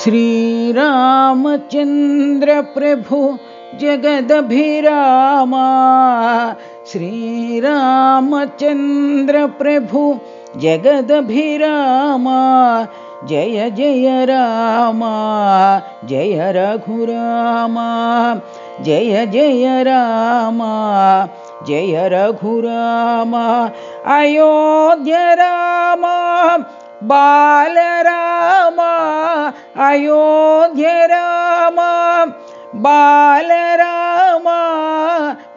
श्रीरामचन्द्र प्रभु जगदभिरामा, श्रीरामचन्द्र प्रभु जगदभिरामा। जय जय राम जय रघुरामा, जय जय राम जय रघुरामा। अयोध्य राम बालराम, अयोध्य राम बालराम।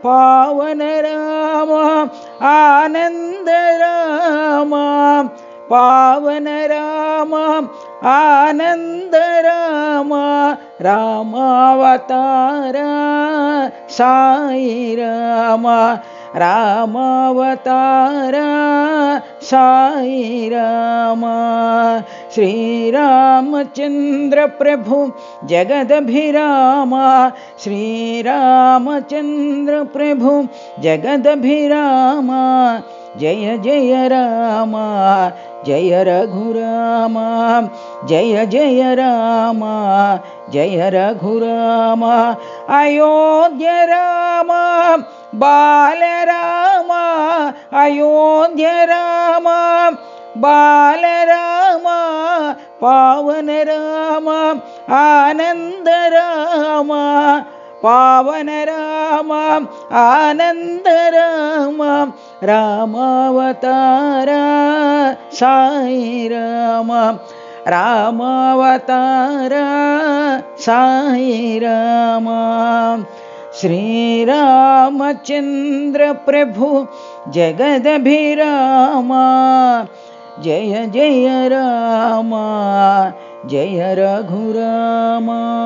पावन राम आनंद राम, पावन राम आनंद राम। रामावतार साई राम, रामावतार साई राम। श्रीरामचन्द्र प्रभु जगदभिरामा, श्रीरामचन्द्र प्रभु जगदभिरामा। जय जय राम जय रघुराम, जय जय राम जय रघुराम। अयोध्य राम बालराम, अयोध्य राम बालराम। पावन राम आनंद राम, पावन राम आनंद राम। रामावतार साई राम, रामावतार साई राम। श्रीरामचन्द्र प्रभु जगदभिरामा, जय जय राम जय रघुरामा।